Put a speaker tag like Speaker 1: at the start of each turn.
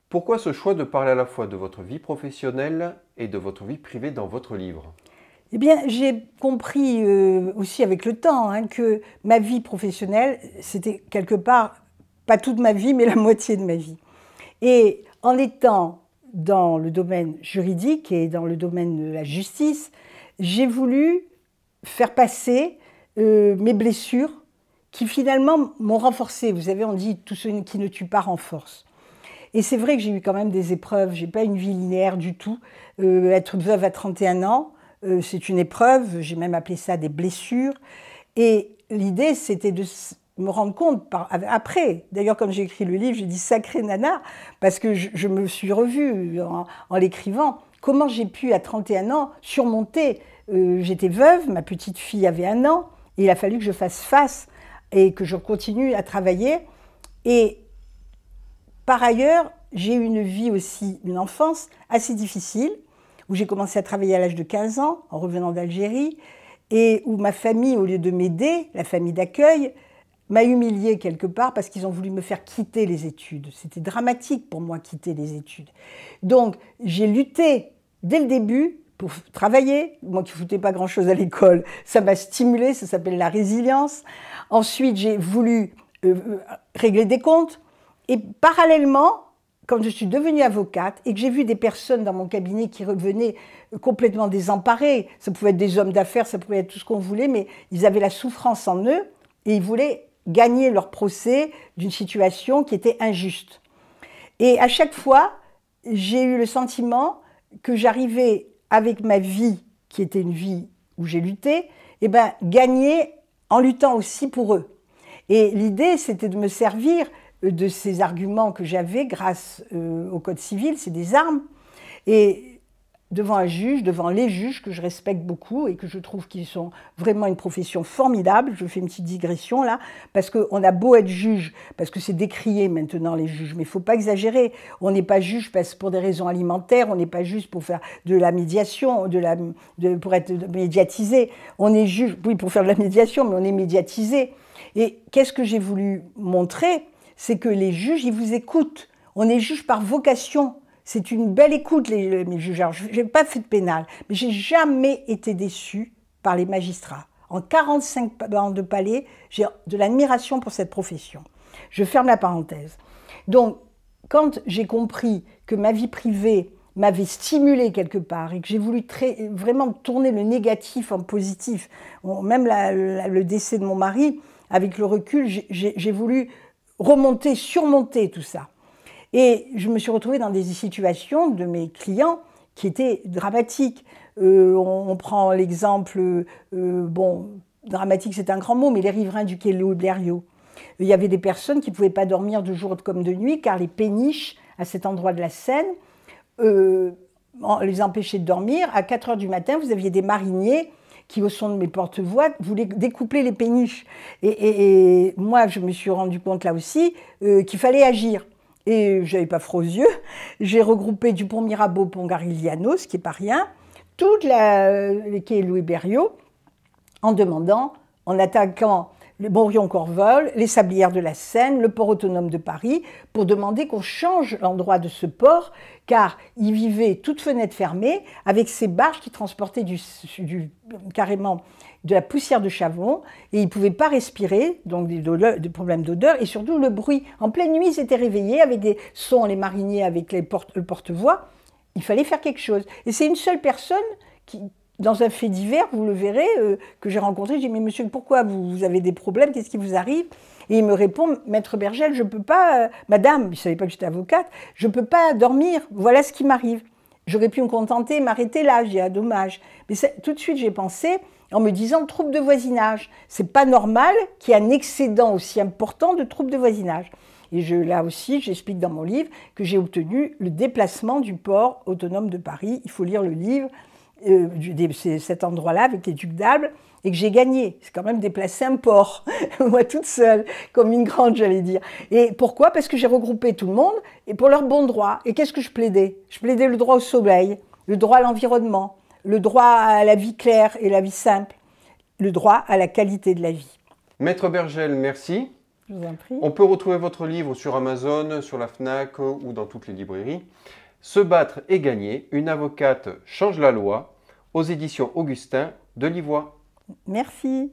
Speaker 1: Pourquoi ce choix de parler à la fois de votre vie professionnelle et de votre vie privée dans votre livre?
Speaker 2: Eh bien, j'ai compris aussi avec le temps que ma vie professionnelle, c'était quelque part, pas toute ma vie, mais la moitié de ma vie. Et en étant dans le domaine juridique et dans le domaine de la justice, j'ai voulu faire passer mes blessures qui finalement m'ont renforcée. Vous savez, on dit tout ce qui ne tue pas renforce. Et c'est vrai que j'ai eu quand même des épreuves. J'ai pas une vie linéaire du tout. Être veuve à 31 ans, c'est une épreuve. J'ai même appelé ça des blessures. Et l'idée, c'était de me rendre compte après. D'ailleurs, comme j'ai écrit le livre, j'ai dit sacré nana, parce que je me suis revue en l'écrivant. Comment j'ai pu, à 31 ans, surmonter. J'étais veuve, ma petite fille avait 1 an, et il a fallu que je fasse face et que je continue à travailler. Et par ailleurs, j'ai eu une vie aussi, une enfance assez difficile, où j'ai commencé à travailler à l'âge de 15 ans, en revenant d'Algérie, et où ma famille, au lieu de m'aider, la famille d'accueil, m'a humiliée quelque part parce qu'ils ont voulu me faire quitter les études. C'était dramatique pour moi, quitter les études. Donc, j'ai lutté dès le début pour travailler, moi qui ne foutais pas grand-chose à l'école. Ça m'a stimulée, ça s'appelle la résilience. Ensuite, j'ai voulu régler des comptes. Et parallèlement, quand je suis devenue avocate et que j'ai vu des personnes dans mon cabinet qui revenaient complètement désemparées, ça pouvait être des hommes d'affaires, ça pouvait être tout ce qu'on voulait, mais ils avaient la souffrance en eux et ils voulaient gagner leur procès d'une situation qui était injuste. Et à chaque fois, j'ai eu le sentiment que j'arrivais avec ma vie, qui était une vie où j'ai lutté, et ben, gagner en luttant aussi pour eux. Et l'idée, c'était de me servir de ces arguments que j'avais grâce au Code civil, c'est des armes. Et devant un juge, devant les juges que je respecte beaucoup et que je trouve qu'ils sont vraiment une profession formidable, je fais une petite digression là, parce qu'on a beau être juge, parce que c'est décrié maintenant les juges, mais il ne faut pas exagérer. On n'est pas juge pour des raisons alimentaires, on n'est pas juge pour faire de la médiation, pour être médiatisé. On est juge, oui, pour faire de la médiation, mais on est médiatisé. Et qu'est-ce que j'ai voulu montrer ? C'est que les juges, ils vous écoutent. On est juge par vocation. C'est une belle écoute, mes juges. Alors, je n'ai pas fait de pénal, mais je n'ai jamais été déçue par les magistrats. En 45 ans de palais, j'ai de l'admiration pour cette profession. Je ferme la parenthèse. Donc, quand j'ai compris que ma vie privée m'avait stimulée quelque part et que j'ai voulu vraiment tourner le négatif en positif, même le décès de mon mari, avec le recul, j'ai voulu remonter, surmonter tout ça. Et je me suis retrouvée dans des situations de mes clients qui étaient dramatiques. On prend l'exemple, bon, dramatique c'est un grand mot, mais les riverains du quai Louis-Blériot. Il y avait des personnes qui ne pouvaient pas dormir de jour comme de nuit, car les péniches, à cet endroit de la Seine, les empêchaient de dormir. À 4 h du matin, vous aviez des mariniers qui, au son de mes porte-voix, voulaient découpler les péniches. Et moi, je me suis rendu compte là aussi qu'il fallait agir. Et je n'avais pas froid aux yeux. J'ai regroupé du pont Mirabeau au pont Garigliano, ce qui n'est pas rien, toute les quais Louis-Blériot, en demandant, en attaquant le Bonrion-Corvol, les sablières de la Seine, le port autonome de Paris, pour demander qu'on change l'endroit de ce port, car il vivait toute fenêtre fermée, avec ces barges qui transportaient carrément de la poussière de charbon, et ils ne pouvaient pas respirer, donc des problèmes d'odeur, et surtout le bruit. En pleine nuit, ils s'étaient réveillés avec des sons, les mariniers avec le porte-voix. Il fallait faire quelque chose. Et c'est une seule personne qui, dans un fait divers, vous le verrez, que j'ai rencontré. Je dis, mais monsieur, pourquoi vous avez des problèmes? Qu'est-ce qui vous arrive? Et il me répond, maître Bergel, je ne peux pas, madame, il ne savait pas que j'étais avocate, je ne peux pas dormir, voilà ce qui m'arrive. J'aurais pu me contenter, m'arrêter là, j'ai ah, dommage. Mais tout de suite, j'ai pensé, en me disant, trouble de voisinage. C'est pas normal qu'il y ait un excédent aussi important de troubles de voisinage. Et là aussi, j'explique dans mon livre que j'ai obtenu le déplacement du port autonome de Paris. Il faut lire le livre, cet endroit-là avec les ducs d'Albe, et que j'ai gagné. C'est quand même déplacer un port, moi toute seule, comme une grande, j'allais dire. Et pourquoi? Parce que j'ai regroupé tout le monde, et pour leur bon droit. Et qu'est-ce que je plaidais? Je plaidais le droit au sommeil, le droit à l'environnement, le droit à la vie claire et la vie simple, le droit à la qualité de la vie.
Speaker 1: Maître Bergel, merci.
Speaker 2: Je vous en prie.
Speaker 1: On peut retrouver votre livre sur Amazon, sur la Fnac ou dans toutes les librairies. Se battre et gagner, une avocate change la loi, aux éditions Augustin de Livois.
Speaker 2: Merci.